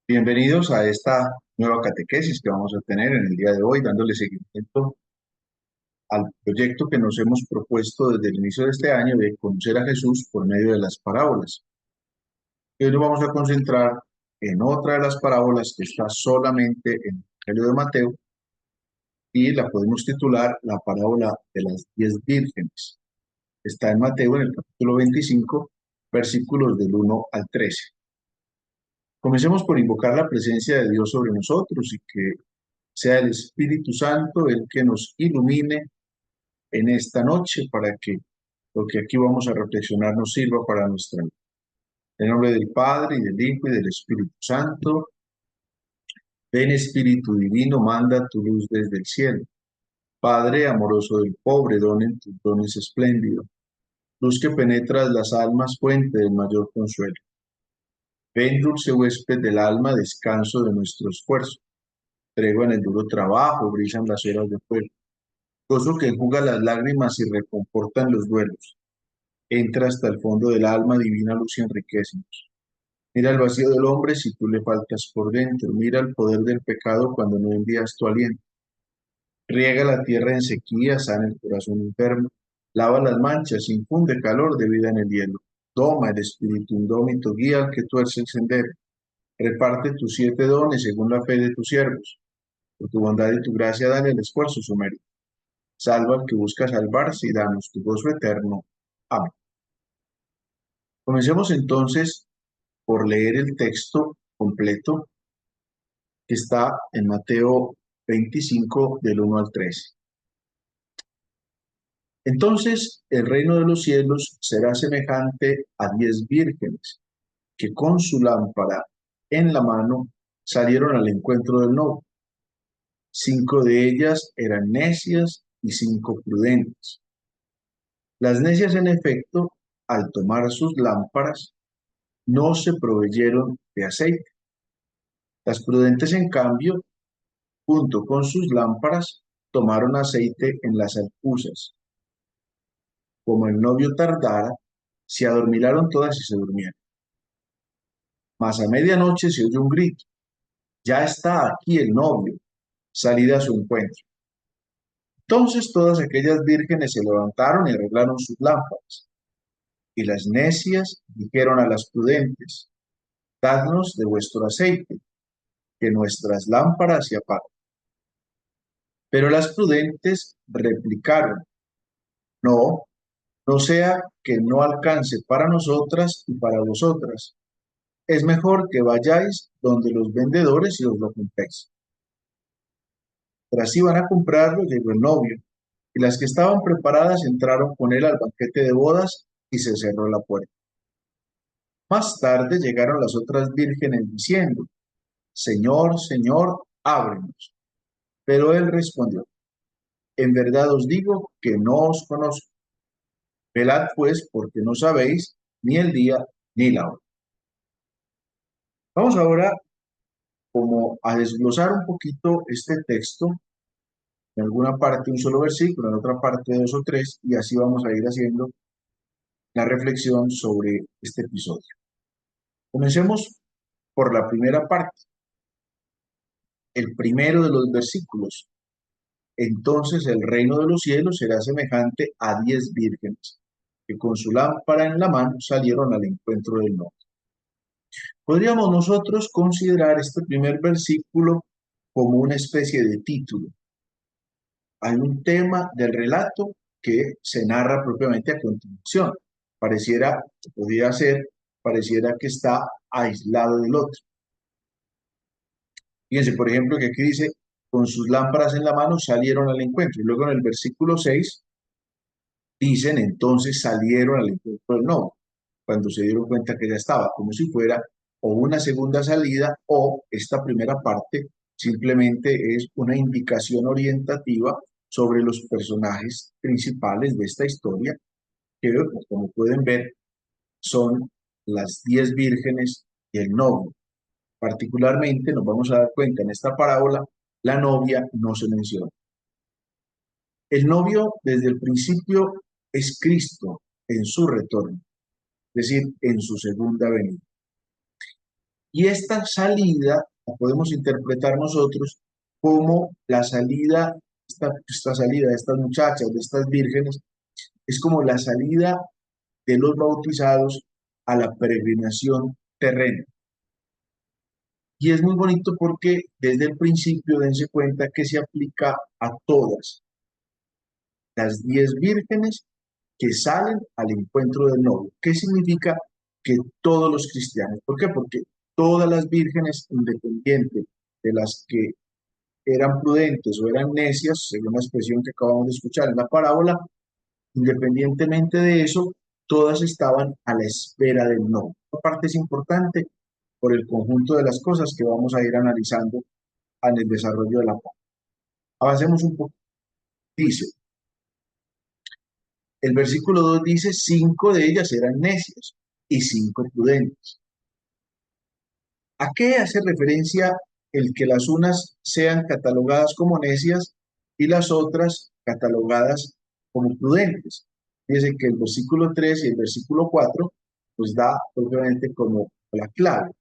Bienvenidos a esta nueva catequesis que vamos a tener en el día de hoy, dándole seguimiento al proyecto que nos hemos propuesto desde el inicio de este año de conocer a Jesús por medio de las parábolas. Y hoy nos vamos a concentrar en otra de las parábolas que está solamente en el Evangelio de Mateo y la podemos titular la parábola de las 10 vírgenes. Está en Mateo en el capítulo 25, versículos del 1 al 13. Comencemos por invocar la presencia de Dios sobre nosotros y que sea el Espíritu Santo el que nos ilumine en esta noche para que lo que aquí vamos a reflexionar nos sirva para nuestra vida. En nombre del Padre, y del Hijo, y del Espíritu Santo. Ven Espíritu Divino, manda tu luz desde el cielo. Padre amoroso del pobre, donen tus dones espléndidos. Luz que penetras las almas, fuente del mayor consuelo. Ven dulce huésped del alma, descanso de nuestro esfuerzo. Tregua en el duro trabajo, brillan las horas de fuego. Gozo que enjuga las lágrimas y reconfortan los duelos. Entra hasta el fondo del alma, divina luz y enriquecenos. Mira el vacío del hombre si tú le faltas por dentro. Mira el poder del pecado cuando no envías tu aliento. Riega la tierra en sequía, sana el corazón enfermo. Lava las manchas, infunde calor de vida en el hielo. Toma el espíritu indómito, guía al que tuerce el sendero. Reparte tus 7 dones según la fe de tus siervos. Por tu bondad y tu gracia dale el esfuerzo su mérito. Salva al que busca salvarse y danos tu gozo eterno. Amén. Comencemos entonces por leer el texto completo que está en Mateo 25 del 1 al 13. Entonces el reino de los cielos será semejante a 10 vírgenes que con su lámpara en la mano salieron al encuentro del novio. 5 de ellas eran necias y 5 prudentes. Las necias, en efecto, al tomar sus lámparas, no se proveyeron de aceite. Las prudentes, en cambio, junto con sus lámparas, tomaron aceite en las alcuzas. Como el novio tardara, se adormilaron todas y se durmieron. Mas a medianoche se oyó un grito: ya está aquí el novio, salid a su encuentro. Entonces todas aquellas vírgenes se levantaron y arreglaron sus lámparas. Y las necias dijeron a las prudentes: dadnos de vuestro aceite, que nuestras lámparas se apagan. Pero las prudentes replicaron: no, no sea que no alcance para nosotras y para vosotras. Es mejor que vayáis donde los vendedores y os lo compréis. Tras iban a comprarlo, llegó el novio, y las que estaban preparadas entraron con él al banquete de bodas y se cerró la puerta. Más tarde llegaron las otras vírgenes diciendo: Señor, Señor, ábrenos. Pero él respondió: en verdad os digo que no os conozco. Velad pues, porque no sabéis ni el día ni la hora. Vamos ahora como a desglosar un poquito este texto, en alguna parte un solo versículo, en otra parte 2 o 3, y así vamos a ir haciendo la reflexión sobre este episodio. Comencemos por la primera parte, el primero de los versículos. Entonces el reino de los cielos será semejante a 10 vírgenes, que con su lámpara en la mano salieron al encuentro del novio. Podríamos nosotros considerar este primer versículo como una especie de título. Hay un tema del relato que se narra propiamente a continuación. Podría ser, pareciera que está aislado del otro. Fíjense, por ejemplo, que aquí dice: con sus lámparas en la mano salieron al encuentro. Y luego en el versículo 6 dicen: entonces salieron al encuentro del novio, cuando se dieron cuenta que ya estaba, como si fuera o una segunda salida, o esta primera parte simplemente es una indicación orientativa sobre los personajes principales de esta historia, que como pueden ver son las 10 vírgenes y el novio. Particularmente nos vamos a dar cuenta en esta parábola, la novia no se menciona. El novio desde el principio es Cristo en su retorno, es decir, en su segunda venida. Y esta salida la podemos interpretar nosotros como la salida, esta salida de estas muchachas, de estas vírgenes, es como la salida de los bautizados a la peregrinación terrena. Y es muy bonito porque desde el principio dense cuenta que se aplica a todas las 10 vírgenes que salen al encuentro del novio. ¿Qué significa? Que todos los cristianos. ¿Por qué? Porque todas las vírgenes, independientes de las que eran prudentes o eran necias, según la expresión que acabamos de escuchar en la parábola, independientemente de eso, todas estaban a la espera del novio. Esta parte es importante por el conjunto de las cosas que vamos a ir analizando en el desarrollo de la palabra. Avancemos un poco. Dice, el versículo 2 dice, 5 de ellas eran necias y 5 prudentes. ¿A qué hace referencia el que las unas sean catalogadas como necias y las otras catalogadas como prudentes? Dice que el versículo 3 y el versículo 4 pues da obviamente como la clave.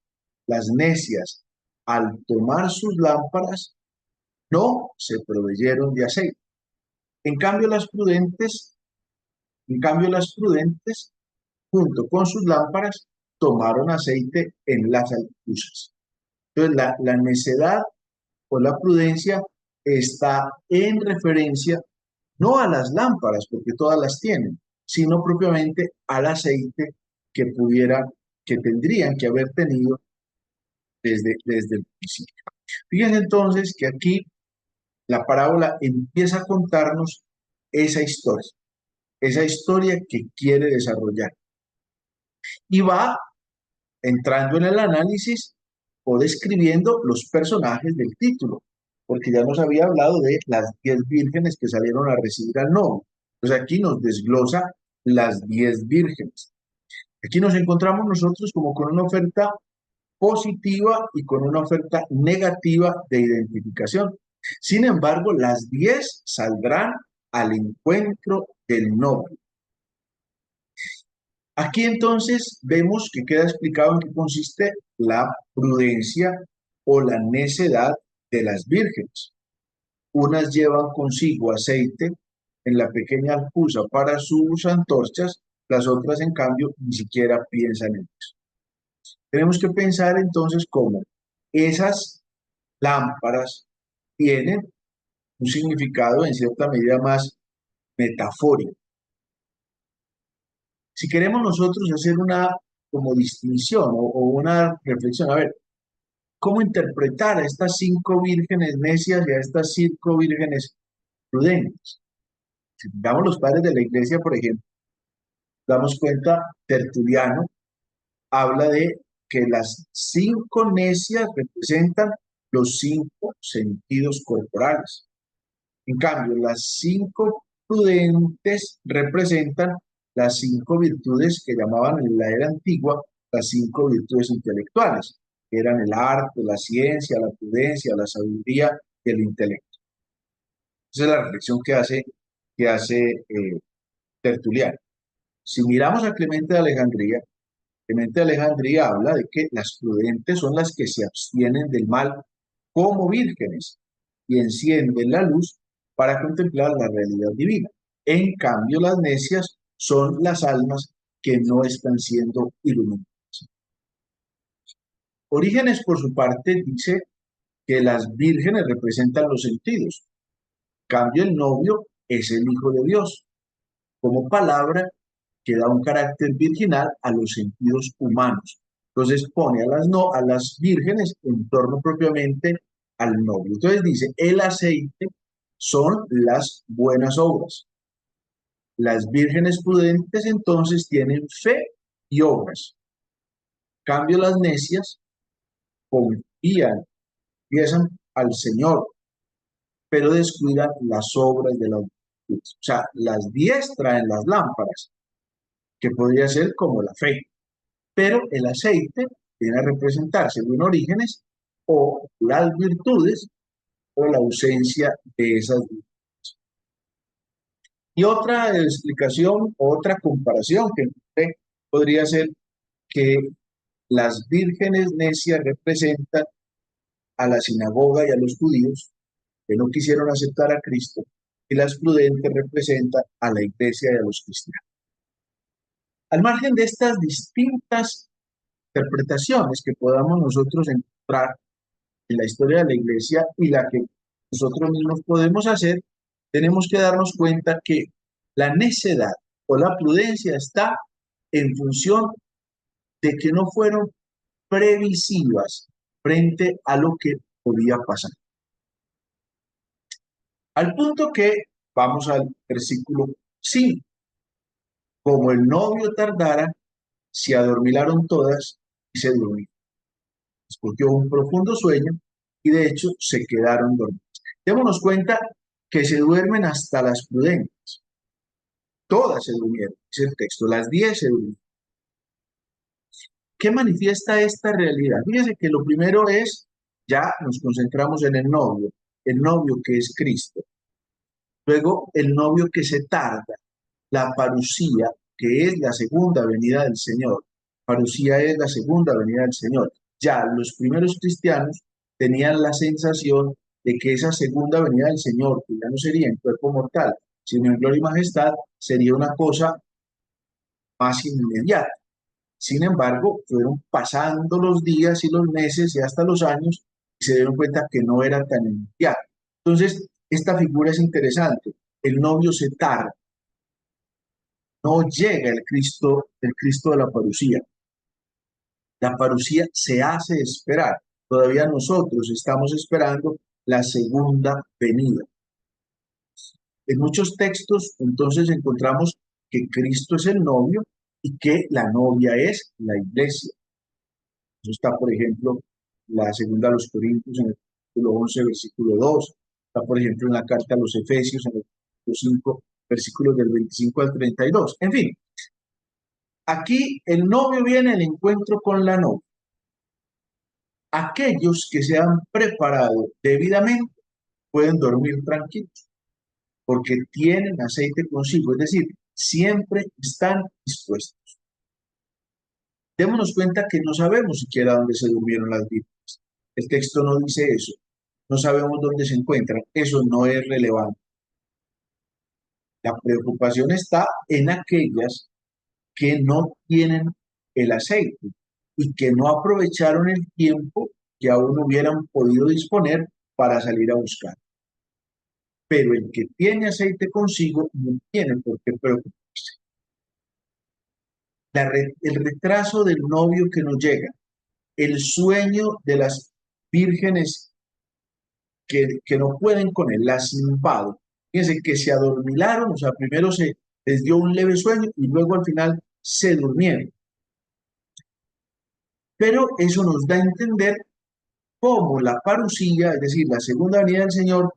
Las necias, al tomar sus lámparas, no se proveyeron de aceite. En cambio, las prudentes, junto con sus lámparas, tomaron aceite en las alcuzas. Entonces, la necedad o la prudencia está en referencia no a las lámparas, porque todas las tienen, sino propiamente al aceite que que tendrían que haber tenido desde el principio. Fíjense entonces que aquí la parábola empieza a contarnos esa historia que quiere desarrollar. Y va entrando en el análisis o describiendo los personajes del título, porque ya nos había hablado de las 10 vírgenes que salieron a recibir al novio. Pues aquí nos desglosa las 10 vírgenes. Aquí nos encontramos nosotros como con una oferta positiva y con una oferta negativa de identificación. Sin embargo, las 10 saldrán al encuentro del novio. Aquí entonces vemos que queda explicado en qué consiste la prudencia o la necedad de las vírgenes. Unas llevan consigo aceite en la pequeña alcuza para sus antorchas, las otras en cambio ni siquiera piensan en eso. Tenemos que pensar entonces cómo esas lámparas tienen un significado en cierta medida más metafórico. Si queremos nosotros hacer una como distinción o una reflexión, a ver, ¿cómo interpretar a estas 5 vírgenes necias y a estas 5 vírgenes prudentes? Si damos los padres de la iglesia, por ejemplo, damos cuenta, Tertuliano habla de que las 5 necias representan los 5 sentidos corporales. En cambio, las 5 prudentes representan las 5 virtudes que llamaban en la era antigua las 5 virtudes intelectuales, que eran el arte, la ciencia, la prudencia, la sabiduría y el intelecto. Esa es la reflexión que hace Tertuliano. Si miramos a Clemente de Alejandría habla de que las prudentes son las que se abstienen del mal como vírgenes y encienden la luz para contemplar la realidad divina. En cambio, las necias son las almas que no están siendo iluminadas. Orígenes, por su parte, dice que las vírgenes representan los sentidos. En cambio, el novio es el Hijo de Dios, como palabra que da un carácter virginal a los sentidos humanos. Entonces pone a las vírgenes en torno propiamente al novio. Entonces dice, el aceite son las buenas obras. Las vírgenes prudentes entonces tienen fe y obras. En cambio, las necias confían, empiezan al Señor, pero descuidan las obras de las virtudes. O sea, las 10 traen las lámparas, que podría ser como la fe, pero el aceite viene a representar, según Orígenes, o las virtudes o la ausencia de esas virtudes. Y otra explicación, otra comparación que podría ser que las vírgenes necias representan a la sinagoga y a los judíos que no quisieron aceptar a Cristo, y las prudentes representan a la iglesia y a los cristianos. Al margen de estas distintas interpretaciones que podamos nosotros encontrar en la historia de la iglesia y la que nosotros mismos podemos hacer, tenemos que darnos cuenta que la necedad o la prudencia está en función de que no fueron previsivas frente a lo que podía pasar. Al punto que vamos al versículo 5. Como el novio tardara, se adormilaron todas y se durmieron. Escogió un profundo sueño y de hecho se quedaron dormidos. Démonos cuenta que se duermen hasta las prudentes. Todas se durmieron, dice el texto, las 10 se durmieron. ¿Qué manifiesta esta realidad? Fíjense que lo primero es, ya nos concentramos en el novio que es Cristo. Luego, el novio que se tarda, la parusía, que es la segunda venida del Señor. Parusía es la segunda venida del Señor. Ya los primeros cristianos tenían la sensación de que esa segunda venida del Señor, que ya no sería en cuerpo mortal, sino en gloria y majestad, sería una cosa más inmediata. Sin embargo, fueron pasando los días y los meses y hasta los años y se dieron cuenta que no era tan inmediato. Entonces, esta figura es interesante. El novio se tarda, no llega el Cristo de la parusía. La parusía se hace esperar. Todavía nosotros estamos esperando la segunda venida. En muchos textos, entonces, encontramos que Cristo es el novio y que la novia es la iglesia. Eso está, por ejemplo, la segunda a los Corintios en el capítulo 11, versículo 2. Está, por ejemplo, en la carta a los Efesios en el capítulo 5, versículos del 25 al 32. En fin, aquí el novio viene al encuentro con la novia. Aquellos que se han preparado debidamente pueden dormir tranquilos porque tienen aceite consigo, es decir, siempre están dispuestos. Démonos cuenta que no sabemos siquiera dónde se durmieron las víctimas. El texto no dice eso. No sabemos dónde se encuentran. Eso no es relevante. La preocupación está en aquellas que no tienen el aceite y que no aprovecharon el tiempo que aún hubieran podido disponer para salir a buscar. Pero el que tiene aceite consigo no tiene por qué preocuparse. El retraso del novio que no llega, el sueño de las vírgenes que no pueden con él, las invado. Fíjense que se adormilaron, o sea, primero se les dio un leve sueño y luego al final se durmieron. Pero eso nos da a entender cómo la parusía, es decir, la segunda venida del Señor,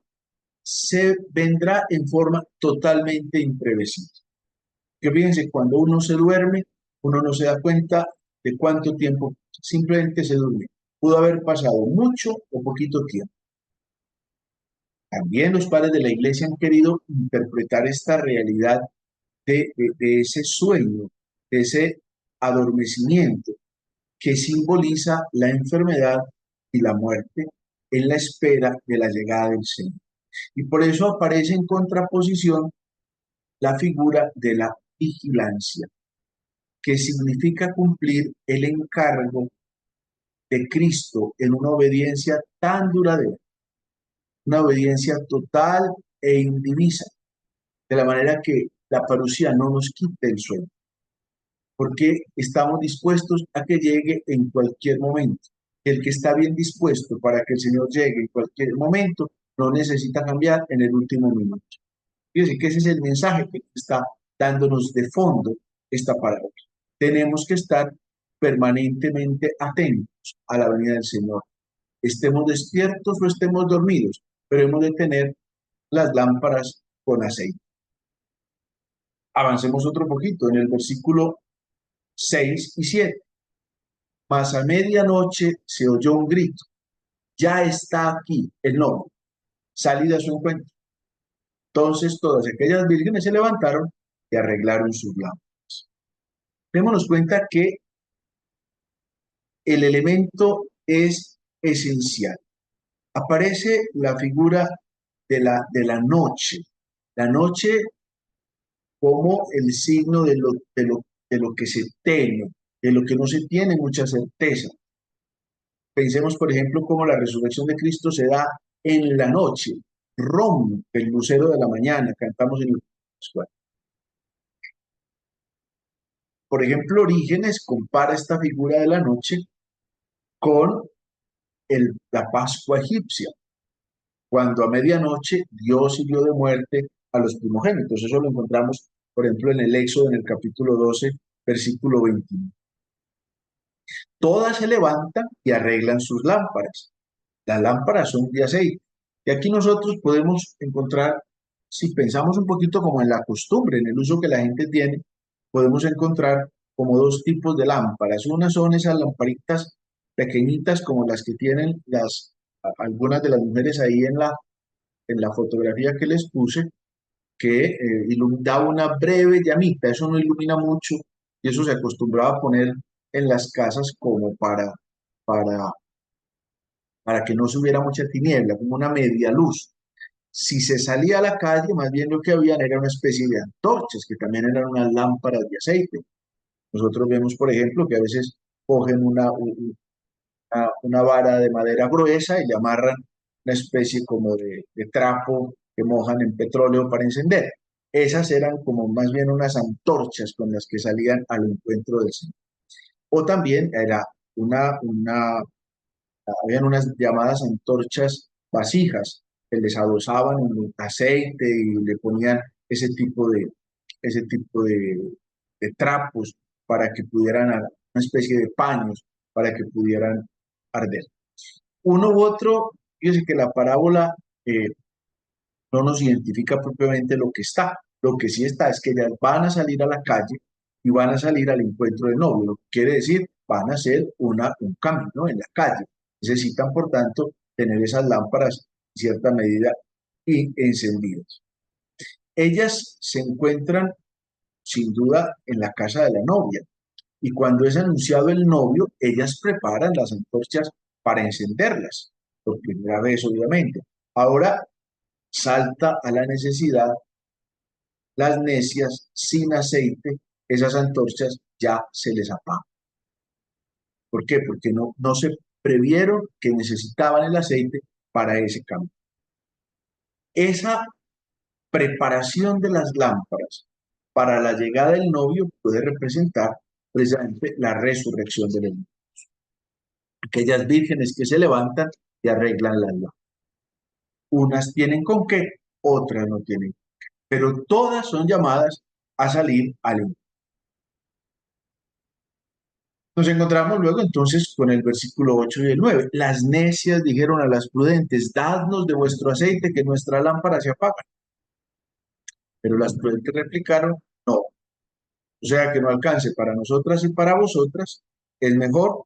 se vendrá en forma totalmente imprevisible. Que fíjense, cuando uno se duerme, uno no se da cuenta de cuánto tiempo, simplemente se duerme. Pudo haber pasado mucho o poquito tiempo. También los padres de la iglesia han querido interpretar esta realidad de ese sueño, de ese adormecimiento que simboliza la enfermedad y la muerte en la espera de la llegada del Señor. Y por eso aparece en contraposición la figura de la vigilancia, que significa cumplir el encargo de Cristo en una obediencia tan duradera, una obediencia total e indivisa, de la manera que la parusía no nos quite el sueño, porque estamos dispuestos a que llegue en cualquier momento. El que está bien dispuesto para que el Señor llegue en cualquier momento, no necesita cambiar en el último minuto. Fíjense que ese es el mensaje que está dándonos de fondo esta palabra. Tenemos que estar permanentemente atentos a la venida del Señor. Estemos despiertos o estemos dormidos, pero hemos de tener las lámparas con aceite. Avancemos otro poquito en el versículo 6 y 7. Mas a medianoche se oyó un grito. Ya está aquí el novio. Salid a su encuentro. Entonces todas aquellas vírgenes se levantaron y arreglaron sus lámparas. Démonos cuenta que el elemento es esencial. Aparece la figura de la noche. La noche como el signo de lo que se teme, de lo que no se tiene mucha certeza. Pensemos, por ejemplo, cómo la resurrección de Cristo se da en la noche. Rompe el lucero de la mañana, cantamos en el Pascual. Por ejemplo, Orígenes compara esta figura de la noche con la Pascua egipcia, cuando a medianoche Dios hirió de muerte a los primogénitos. Eso lo encontramos, por ejemplo, en el Éxodo, en el capítulo 12, versículo 21. Todas se levantan y arreglan sus lámparas. Las lámparas son de aceite. Y aquí nosotros podemos encontrar, si pensamos un poquito como en la costumbre, en el uso que la gente tiene, podemos encontrar como dos tipos de lámparas. Unas son esas lamparitas pequeñitas como las que tienen algunas de las mujeres ahí en la fotografía que les puse, que da una breve llamita. Eso no ilumina mucho y eso se acostumbraba a poner en las casas como para para que no se hubiera mucha tiniebla, como una media luz. Si se salía a la calle, más bien lo que habían era una especie de antorchas, que también eran unas lámparas de aceite. Nosotros vemos, por ejemplo, que a veces cogen una vara de madera gruesa y le amarran una especie como de trapo que mojan en petróleo para encender. Esas eran como más bien unas antorchas con las que salían al encuentro del Señor. O también era habían unas llamadas antorchas vasijas que les adosaban en aceite y le ponían ese tipo de trapos para que pudieran, una especie de paños para que pudieran arder. Uno u otro, fíjese que la parábola no nos identifica propiamente lo que está. Lo que sí está es que ellas van a salir a la calle y van a salir al encuentro del novio. Lo que quiere decir, van a hacer un camino en la calle. Necesitan, por tanto, tener esas lámparas en cierta medida y encendidas. Ellas se encuentran, sin duda, en la casa de la novia. Y cuando es anunciado el novio, ellas preparan las antorchas para encenderlas, por primera vez, obviamente. Ahora salta a la necesidad las necias sin aceite, esas antorchas ya se les apagan. ¿Por qué? Porque no se previeron que necesitaban el aceite para ese cambio. Esa preparación de las lámparas para la llegada del novio puede representar precisamente la resurrección del novio. Aquellas vírgenes que se levantan y arreglan las lámparas. Unas tienen con qué, otras no tienen. Pero todas son llamadas a salir al encuentro. Nos encontramos luego entonces con el versículo 8 y el 9. Las necias dijeron a las prudentes, dadnos de vuestro aceite que nuestra lámpara se apaga. Pero las prudentes replicaron, no. O sea que no alcance para nosotras y para vosotras. Es mejor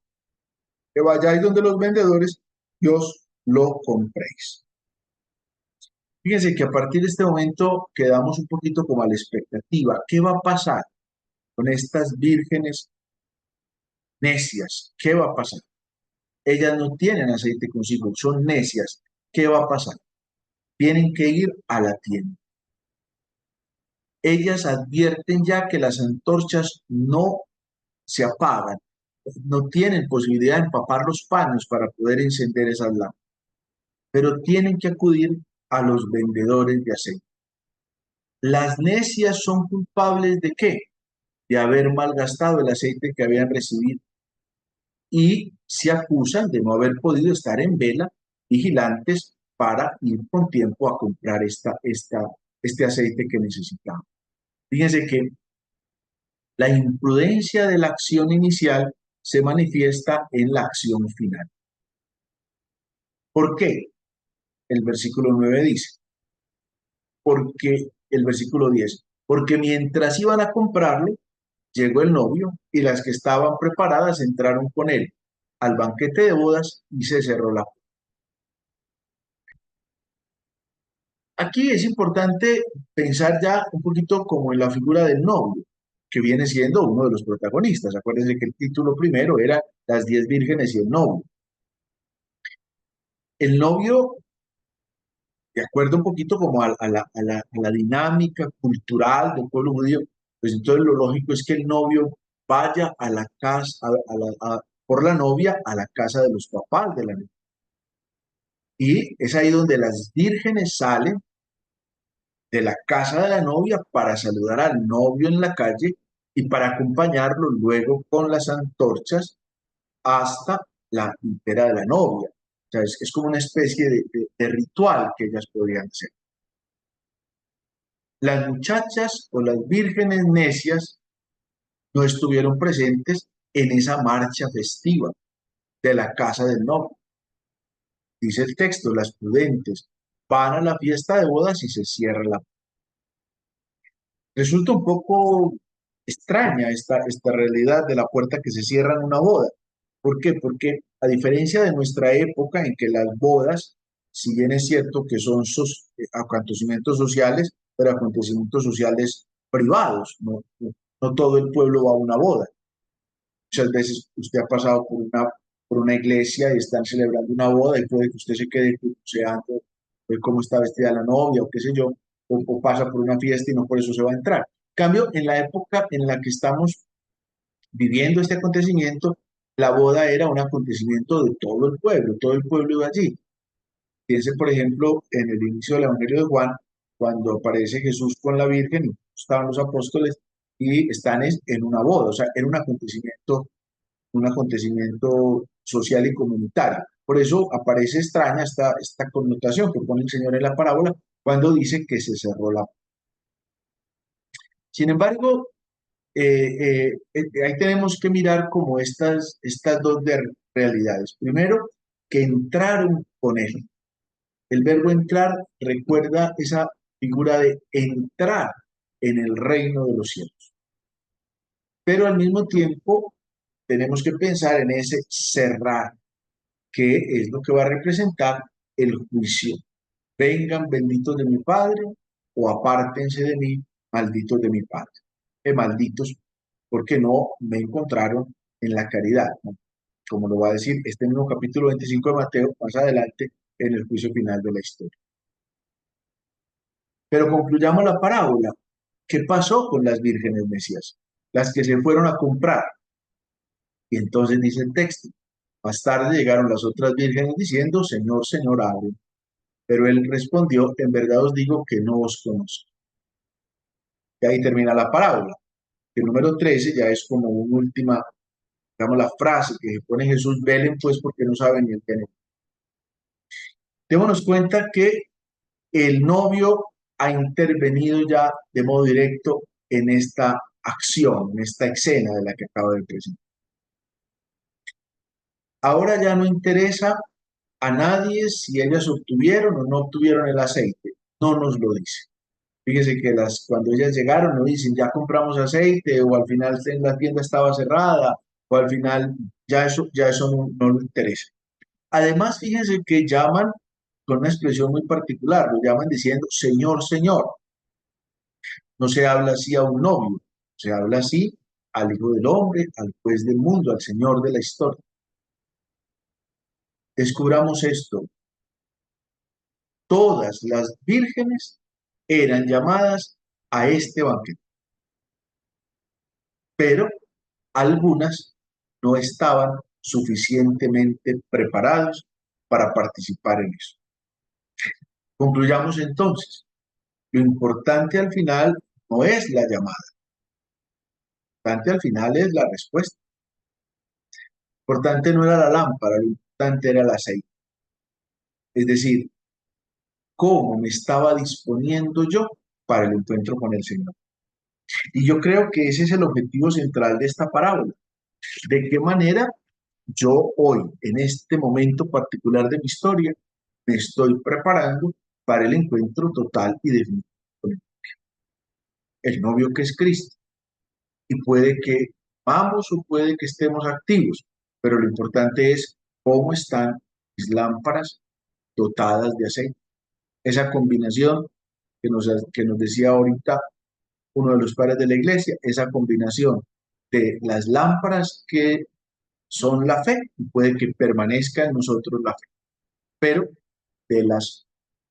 que vayáis donde los vendedores y os lo compréis. Fíjense que a partir de este momento quedamos un poquito como a la expectativa. ¿Qué va a pasar con estas vírgenes necias? ¿Qué va a pasar? Ellas no tienen aceite consigo, son necias. ¿Qué va a pasar? Tienen que ir a la tienda. Ellas advierten ya que las antorchas no se apagan, no tienen posibilidad de empapar los paños para poder encender esas lámparas, pero tienen que acudir a los vendedores de aceite. Las necias son culpables ¿de qué? De haber malgastado el aceite que habían recibido y se acusan de no haber podido estar en vela, vigilantes, para ir con tiempo a comprar este aceite que necesitaban. Fíjense que la imprudencia de la acción inicial se manifiesta en la acción final. ¿Por qué? El versículo 9 dice, porque el versículo 10, porque mientras iban a comprarlo, llegó el novio y las que estaban preparadas entraron con él al banquete de bodas y se cerró la puerta. Aquí es importante pensar ya un poquito como en la figura del novio. que viene siendo uno de los protagonistas. Acuérdense que el título primero era Las 10 vírgenes y el novio. El novio, de acuerdo un poquito como a la dinámica cultural del pueblo judío, pues entonces lo lógico es que el novio vaya a la casa, por la novia a la casa de los papás de la novia. Y es ahí donde las vírgenes salen de la casa de la novia para saludar al novio en la calle y para acompañarlo luego con las antorchas hasta la litera de la novia. O sea, es como una especie de ritual que ellas podrían hacer. Las muchachas o las vírgenes necias no estuvieron presentes en esa marcha festiva de la casa del novio. Dice el texto, las prudentes van a la fiesta de bodas y se cierra la. Resulta un poco extraña esta realidad de la puerta que se cierra en una boda. ¿Por qué? Porque a diferencia de nuestra época en que las bodas, si bien es cierto que son acontecimientos sociales, pero acontecimientos sociales privados, no todo el pueblo va a una boda. Muchas veces usted ha pasado por una iglesia y están celebrando una boda y puede que usted se quede curioseando de cómo está vestida la novia o qué sé yo, o pasa por una fiesta y no por eso se va a entrar. En cambio, en la época en la que estamos viviendo este acontecimiento, la boda era un acontecimiento de todo el pueblo iba allí. Piense, por ejemplo, en el inicio del Evangelio de Juan, cuando aparece Jesús con la Virgen y estaban los apóstoles y están en una boda, o sea, era un acontecimiento social y comunitario. Por eso aparece extraña esta connotación que pone el Señor en la parábola cuando dice que se cerró la. Sin embargo, ahí tenemos que mirar como estas dos realidades. Primero, que entraron con él. El verbo entrar recuerda esa figura de entrar en el reino de los cielos. Pero al mismo tiempo tenemos que pensar en ese cerrar, que es lo que va a representar el juicio. Vengan benditos de mi Padre o apártense de mí, malditos de mi Padre. Malditos porque no me encontraron en la caridad, ¿no? Como lo va a decir este mismo capítulo 25 de Mateo más adelante en el juicio final de la historia. Pero concluyamos la parábola. ¿Qué pasó con las vírgenes necias? Las que se fueron a comprar. Y entonces dice el texto, más tarde llegaron las otras vírgenes diciendo, Señor, Señor, abre. Pero él respondió, en verdad os digo que no os conozco. Y ahí termina la parábola. El número 13 ya es como una última, digamos, la frase que se pone Jesús, velen pues porque no saben ni el que. Démonos cuenta que el novio ha intervenido ya de modo directo en esta acción, en esta escena de la que acabo de presentar. Ahora ya no interesa a nadie si ellas obtuvieron o no obtuvieron el aceite, no nos lo dice. Fíjese que cuando ellas llegaron no dicen ya compramos aceite o al final la tienda estaba cerrada o al final ya eso no lo interesa. Además, fíjense que llaman con una expresión muy particular, lo llaman diciendo Señor, Señor. No se habla así a un novio, se habla así al Hijo del Hombre, al Juez del mundo, al Señor de la historia. Descubramos esto. Todas las vírgenes eran llamadas a este banquete, pero algunas no estaban suficientemente preparados para participar en eso. Concluyamos entonces, lo importante al final no es la llamada, lo importante al final es la respuesta. Lo importante no era la lámpara, lo importante era el aceite. Es decir, cómo me estaba disponiendo yo para el encuentro con el Señor. Y yo creo que ese es el objetivo central de esta parábola. ¿De qué manera yo hoy, en este momento particular de mi historia, me estoy preparando para el encuentro total y definitivo con el novio que es Cristo? Y puede que vamos o puede que estemos activos, pero lo importante es cómo están mis lámparas dotadas de aceite. Esa combinación que nos decía ahorita uno de los padres de la iglesia, esa combinación de las lámparas que son la fe, y puede que permanezca en nosotros la fe, pero de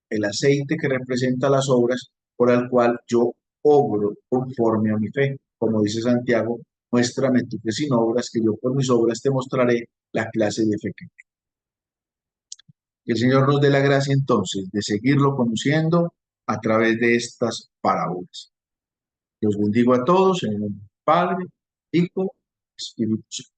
el aceite que representa las obras por el cual yo obro conforme a mi fe. Como dice Santiago, muéstrame tu fe sin obras, que yo por mis obras te mostraré la clase de fe que tengo. Que el Señor nos dé la gracia entonces de seguirlo conociendo a través de estas parábolas. Los bendigo a todos en el nombre del Padre, Hijo, Espíritu Santo.